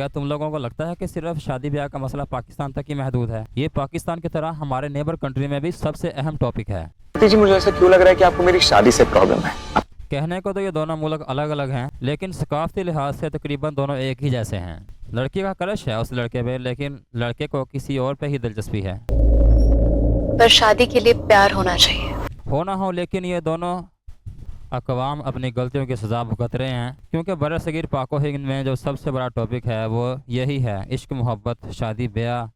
क्या तुम लोगों को लगता है कि सिर्फ शादी ब्याह का मसला पाकिस्तान तक ही महदूद है? ये पाकिस्तान की तरह हमारे नेबर कंट्री में भी सबसे अहम टॉपिक है। जी, मुझे ऐसा क्यों लग रहा है कि आपको मेरी शादी से प्रॉब्लम है? कहने को तो ये दोनों मुल्क अलग अलग हैं, लेकिन सकाफती लिहाज से तकरीबन दोनों एक ही जैसे हैं। लड़की का क्रश है उस लड़के पे, लेकिन लड़के को किसी और पे ही दिलचस्पी है। पर शादी के लिए प्यार होना चाहिए। हो ना हो, लेकिन ये दोनों अकवाम अपनी गलतियों की सज़ा भुगत रहे हैं, क्योंकि बरसगीर पाको हिंद में जो सबसे बड़ा टॉपिक है वो यही है, इश्क मोहब्बत, शादी ब्याह,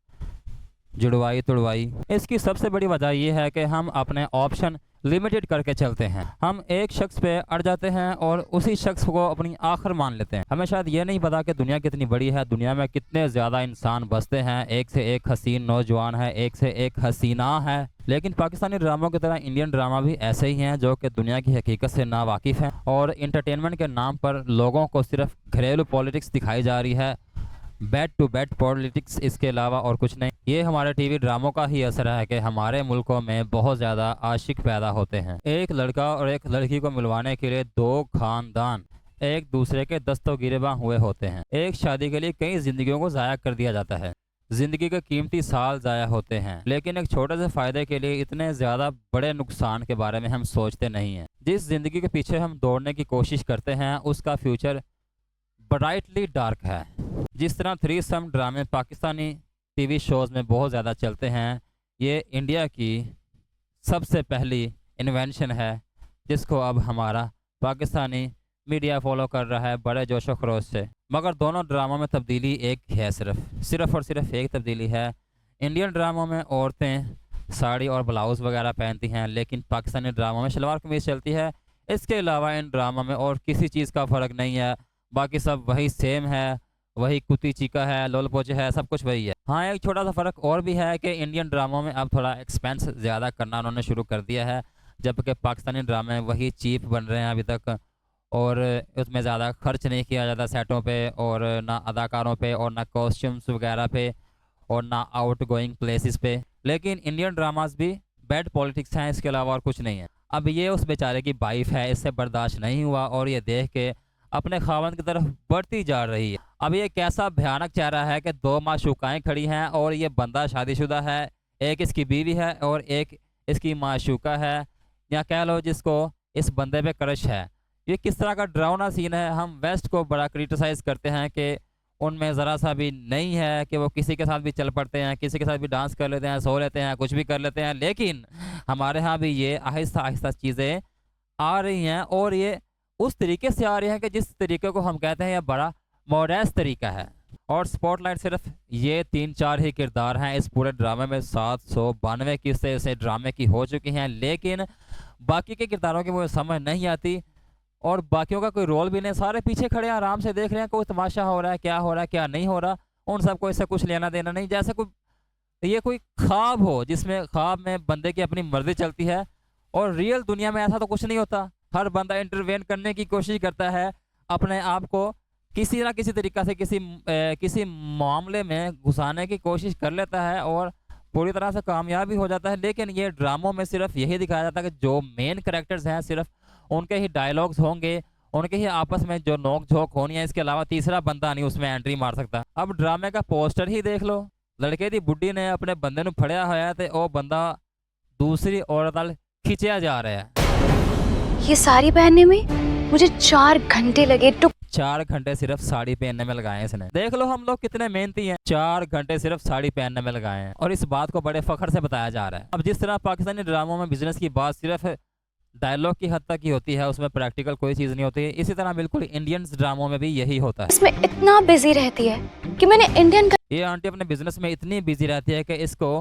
जुड़वाई तुड़वाई। इसकी सबसे बड़ी वजह यह है कि हम अपने ऑप्शन लिमिटेड करके चलते हैं। हम एक शख्स पे अड़ जाते हैं और उसी शख्स को अपनी आखिर मान लेते हैं। हमें शायद ये नहीं पता कि दुनिया कितनी बड़ी है, दुनिया में कितने ज़्यादा इंसान बसते हैं, एक से एक हसीन नौजवान है, एक से एक हसीना है। लेकिन पाकिस्तानी ड्रामों की तरह इंडियन ड्रामा भी ऐसे ही हैं जो कि दुनिया की हकीकत से नावाकिफ़ हैं और इंटरटेनमेंट के नाम पर लोगों को सिर्फ घरेलू पॉलिटिक्स दिखाई जा रही है, बैड टू बैड पॉलिटिक्स, इसके अलावा और कुछ नहीं। ये हमारे टीवी ड्रामों का ही असर है कि हमारे मुल्कों में बहुत ज़्यादा आशिक पैदा होते हैं। एक लड़का और एक लड़की को मिलवाने के लिए दो खानदान एक दूसरे के दस्तों गिरेबां हुए होते हैं। एक शादी के लिए कई जिंदगियों को ज़ाया कर दिया जाता है, जिंदगी के कीमती साल ज़ाया होते हैं, लेकिन एक छोटे से फ़ायदे के लिए इतने ज़्यादा बड़े नुकसान के बारे में हम सोचते नहीं हैं। जिस ज़िंदगी के पीछे हम दौड़ने की कोशिश करते हैं उसका फ्यूचर ब्राइटली डार्क है। जिस तरह थ्री सम ड्रामे पाकिस्तानी टीवी शोज़ में बहुत ज़्यादा चलते हैं, ये इंडिया की सबसे पहली इन्वेंशन है जिसको अब हमारा पाकिस्तानी मीडिया फॉलो कर रहा है बड़े जोश व खरोश से। मगर दोनों ड्रामों में तब्दीली एक है, सिर्फ और सिर्फ एक तब्दीली है। इंडियन ड्रामों में औरतें साड़ी और ब्लाउज़ वगैरह पहनती हैं, लेकिन पाकिस्तानी ड्रामों में शलवार कमीज़ चलती है। इसके अलावा इन ड्रामों में और किसी चीज़ का फ़र्क नहीं है, बाकी सब वही सेम है, वही कुती चीका है, लोल पोचे है, सब कुछ वही है। हाँ, एक छोटा सा फ़र्क और भी है कि इंडियन ड्रामों में अब थोड़ा एक्सपेंस ज़्यादा करना उन्होंने शुरू कर दिया है, जबकि पाकिस्तानी ड्रामे वही चीप बन रहे हैं अभी तक, और उसमें ज़्यादा खर्च नहीं किया जाता सेटों पे, और ना अदाकारों पे, और ना कॉस्ट्यूम्स वगैरह पे, और ना आउट गोइंग प्लेसेस पे। लेकिन इंडियन ड्रामाज भी बैड पॉलिटिक्स हैं, इसके अलावा और कुछ नहीं है। अब ये उस बेचारे की वाइफ है, इससे बर्दाश्त नहीं हुआ और ये देख के अपने खावंद की तरफ बढ़ती जा रही है। अब ये कैसा भयानक चेहरा है कि दो माशूकाएँ खड़ी हैं और ये बंदा शादीशुदा है, एक इसकी बीवी है और एक इसकी माशूका है, या कह लो जिसको इस बंदे पे क्रश है। ये किस तरह का डरावना सीन है। हम वेस्ट को बड़ा क्रिटिसाइज़ करते हैं कि उनमें ज़रा सा भी नहीं है कि वो किसी के साथ भी चल पड़ते हैं, किसी के साथ भी डांस कर लेते हैं, सो लेते हैं, कुछ भी कर लेते हैं, लेकिन हमारे यहाँ भी ये आहिस्ता आहिस्ता चीज़ें आ रही हैं और ये उस तरीके से आ रही हैं कि जिस तरीके को हम कहते हैं यह बड़ा मॉडर्न तरीका है। और स्पॉटलाइट सिर्फ ये 3-4 ही किरदार हैं इस पूरे ड्रामे में। 792 किस्से इस ड्रामे की हो चुकी हैं, लेकिन बाकी के किरदारों की मुझे समझ नहीं आती और बाकियों का कोई रोल भी नहीं। सारे पीछे खड़े आराम से देख रहे हैं, कोई तमाशा हो रहा है, क्या हो रहा है क्या नहीं हो रहा, उन सबको इससे कुछ लेना देना नहीं। जैसे ये कोई ख्वाब हो जिसमें ख्वाब में बंदे की अपनी मर्जी चलती है, और रियल दुनिया में ऐसा तो कुछ नहीं होता। हर बंदा इंटरवेन करने की कोशिश करता है, अपने आप को किसी ना किसी तरीक़ा से किसी मामले में घुसाने की कोशिश कर लेता है और पूरी तरह से कामयाब भी हो जाता है। लेकिन ये ड्रामों में सिर्फ यही दिखाया जाता है कि जो मेन कैरेक्टर्स हैं सिर्फ उनके ही डायलॉग्स होंगे, उनके ही आपस में जो नोक झोंक होनी है, इसके अलावा तीसरा बंदा नहीं उसमें एंट्री मार सकता। अब ड्रामे का पोस्टर ही देख लो, लड़के की बुढ़ी ने अपने बंदे ਨੂੰ फड़िया होया ते वो बंदा दूसरी औरत नाल खिंचया जा रहा है। ये साड़ी पहनने में मुझे 4 घंटे लगे। 4 घंटे सिर्फ साड़ी पहनने में लगाए हैं इसने। देख लो हम लोग कितने मेहनती हैं, 4 घंटे सिर्फ साड़ी पहनने में लगाए हैं और इस बात को बड़े फख्र से बताया जा रहा है। अब जिस तरह पाकिस्तानी ड्रामों में बिजनेस की बात सिर्फ डायलॉग की हद तक ही होती है, उसमें प्रैक्टिकल कोई चीज़ नहीं होती, इसी तरह बिल्कुल इंडियन ड्रामों में भी यही होता है। इसमें इतना बिजी रहती है कि मैंने इंडियन ये आंटी अपने बिजनेस में इतनी बिजी रहती है कि इसको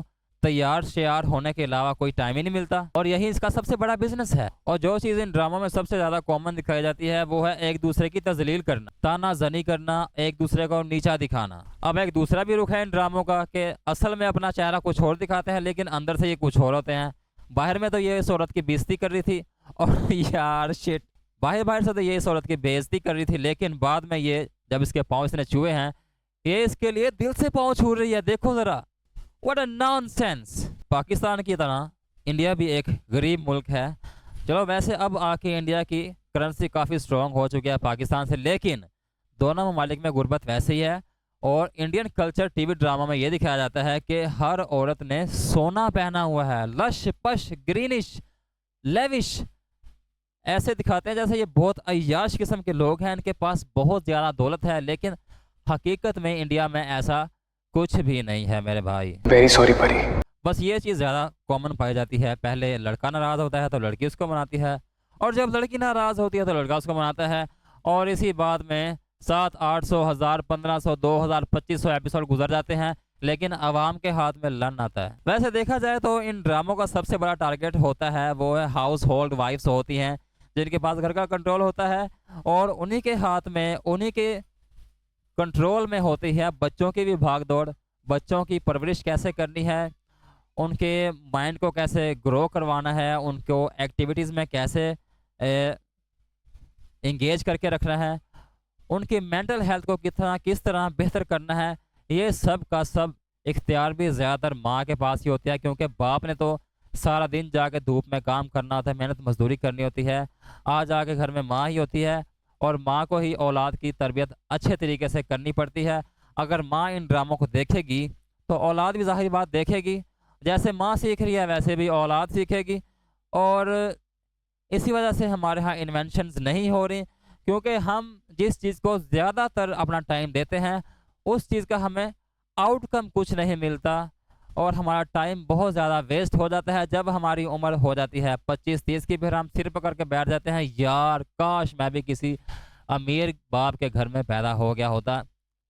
तैयार शेयार होने के अलावा कोई टाइम ही नहीं मिलता, और यही इसका सबसे बड़ा बिजनेस है। और जो चीज़ इन ड्रामों में सबसे ज़्यादा कॉमन दिखाई जाती है वो है एक दूसरे की तजलील करना, ताना जनी करना, एक दूसरे को नीचा दिखाना। अब एक दूसरा भी रुख है इन ड्रामों का कि असल में अपना चेहरा कुछ और दिखाते हैं, लेकिन अंदर से ये कुछ और होते हैं। बाहर में तो ये इस औरत की बेइज्जती कर रही थी, और यार शिट, बाहर से तो ये इस औरत की बेइज्जती कर रही थी, लेकिन बाद में ये जब इसके पाँव इसने छुए हैं, ये इसके लिए दिल से पाँव छू रही है। देखो ज़रा, व्हाट अ नॉनसेंस। पाकिस्तान की तरह इंडिया भी एक गरीब मुल्क है। चलो वैसे अब आके इंडिया की करेंसी काफ़ी स्ट्रॉन्ग हो चुकी है पाकिस्तान से, लेकिन दोनों ममालिक में गुर्बत वैसे ही है और इंडियन कल्चर टीवी ड्रामा में ये दिखाया जाता है कि हर औरत ने सोना पहना हुआ है, लश पश ग्रीनिश लेविश, ऐसे दिखाते हैं जैसे ये बहुत अय्याश किस्म के लोग हैं, इनके पास बहुत ज़्यादा दौलत है, लेकिन हकीकत में इंडिया में ऐसा कुछ भी नहीं है मेरे भाई। वेरी सॉरी परी। बस ये चीज़ ज़्यादा कॉमन पाई जाती है, पहले लड़का नाराज़ होता है तो लड़की उसको मनाती है, और जब लड़की नाराज़ होती है तो लड़का उसको मनाता है, और इसी बात में 700, 800, 1000, 1500, 2000, 2500 एपिसोड गुजर जाते हैं, लेकिन आवाम के हाथ में लन आता है। वैसे देखा जाए तो इन ड्रामों का सबसे बड़ा टारगेट होता है वो है हाउस होल्ड वाइफ्स होती हैं, जिनके पास घर का कंट्रोल होता है, और उन्हीं के हाथ में, उन्हीं के कंट्रोल में होती है बच्चों की भी भाग दौड़, बच्चों की परवरिश कैसे करनी है, उनके माइंड को कैसे ग्रो करवाना है, उनको एक्टिविटीज़ में कैसे इंगेज करके रखना है, उनकी मेंटल हेल्थ को किस तरह बेहतर करना है, ये सब का सब इख्तियार भी ज़्यादातर माँ के पास ही होती है, क्योंकि बाप ने तो सारा दिन जाके धूप में काम करना होता है, मेहनत मजदूरी करनी होती है, आज आके घर में माँ ही होती है, और माँ को ही औलाद की तरबियत अच्छे तरीके से करनी पड़ती है। अगर माँ इन ड्रामों को देखेगी तो औलाद भी ज़ाहिर बात देखेगी, जैसे माँ सीख रही है वैसे भी औलाद सीखेगी, और इसी वजह से हमारे यहाँ इन्वेंशंस नहीं हो रही, क्योंकि हम जिस चीज़ को ज़्यादातर अपना टाइम देते हैं उस चीज़ का हमें आउटकम कुछ नहीं मिलता, और हमारा टाइम बहुत ज़्यादा वेस्ट हो जाता है। जब हमारी उम्र हो जाती है 25-30 की, फिर हम सिर पकड़ के बैठ जाते हैं, यार काश मैं भी किसी अमीर बाप के घर में पैदा हो गया होता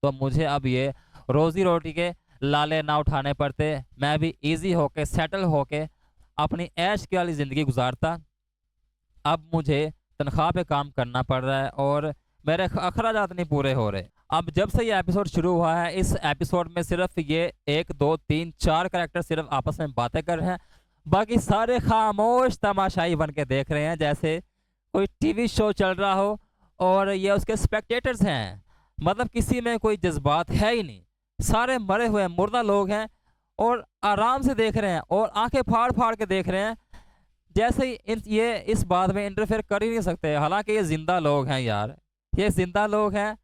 तो मुझे अब ये रोज़ी रोटी के लाले ना उठाने पड़ते, मैं भी इजी होके सेटल होके अपनी ऐश की वाली ज़िंदगी गुजारता। अब मुझे तनख्वाह पे काम करना पड़ रहा है और मेरे अखराजात नहीं पूरे हो रहे। अब जब से ये एपिसोड शुरू हुआ है, इस एपिसोड में सिर्फ ये 1, 2, 3, 4 कैरेक्टर सिर्फ आपस में बातें कर रहे हैं, बाकी सारे खामोश तमाशाई बन के देख रहे हैं, जैसे कोई टीवी शो चल रहा हो और ये उसके स्पेक्टेटर्स हैं। मतलब किसी में कोई जज्बात है ही नहीं, सारे मरे हुए मुर्दा लोग हैं और आराम से देख रहे हैं और आंखें फाड़ फाड़ के देख रहे हैं, जैसे ये इस बात में इंटरफेयर कर ही नहीं सकते। हालांकि ये जिंदा लोग हैं यार, ये जिंदा लोग हैं,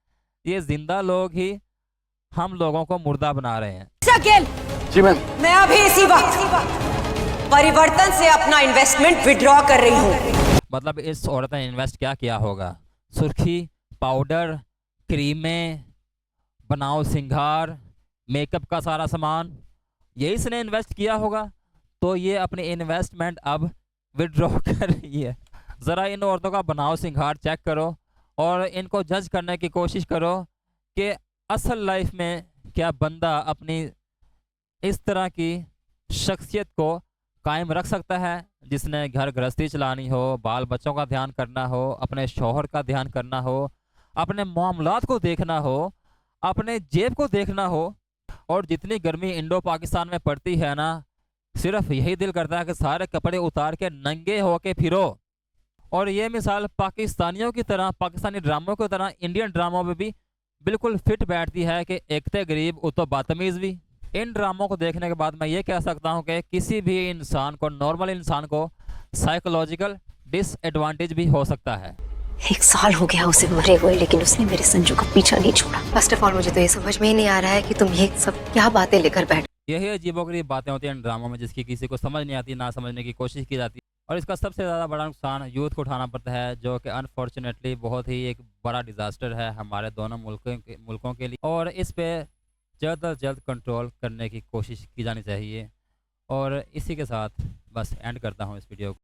ये जिंदा लोग ही हम लोगों को मुर्दा बना रहे हैं। शकील, जी मैम। मैं अभी इसी वक्त परिवर्तन से अपना इन्वेस्टमेंट विड्रॉ कर रही हूँ। मतलब इस औरत ने इन्वेस्ट क्या किया होगा? सुर्खी, पाउडर, क्रीमें, बनाओ सिंगार, मेकअप का सारा सामान, ये इसने इन्वेस्ट किया होगा। तो ये अपनी इन्वेस्टमेंट अब विड्रॉ कर रही है। ज़रा इन औरतों का बनाओ सिंगार चेक करो और इनको जज करने की कोशिश करो कि असल लाइफ में क्या बंदा अपनी इस तरह की शख्सियत को कायम रख सकता है, जिसने घर गृहस्थी चलानी हो, बाल बच्चों का ध्यान करना हो, अपने शौहर का ध्यान करना हो, अपने मामलात को देखना हो, अपने जेब को देखना हो। और जितनी गर्मी इंडो पाकिस्तान में पड़ती है ना, सिर्फ यही दिल करता है कि सारे कपड़े उतार के नंगे होके फिरो। और ये मिसाल पाकिस्तानियों की तरह, पाकिस्तानी ड्रामों की तरह इंडियन ड्रामों में भी बिल्कुल फिट बैठती है कि एक थे गरीब उतो बदतमीज़ भी। इन ड्रामों को देखने के बाद मैं ये कह सकता हूँ कि किसी भी इंसान को, नॉर्मल इंसान को साइकोलॉजिकल डिसएडवांटेज भी हो सकता है। 1 साल हो गया उसे मरे हुए, लेकिन उसने मेरे संजू का पीछा नहीं छोड़ा। फर्स्ट ऑफ ऑल मुझे तो ये समझ में ही नहीं आ रहा है कि तुम ये सब क्या बातें लेकर बैठ। यही अजीबोगरीब बातें होती हैं इन ड्रामों में, जिसकी किसी को समझ नहीं आती, ना समझने की कोशिश की जाती है। और इसका सबसे ज़्यादा बड़ा नुकसान यूथ को उठाना पड़ता है, जो कि अनफॉर्चुनेटली बहुत ही एक बड़ा डिज़ास्टर है हमारे दोनों मुल्कों के लिए। और इस पे जल्द अज जल्द कंट्रोल करने की कोशिश की जानी चाहिए। और इसी के साथ बस एंड करता हूँ इस वीडियो को।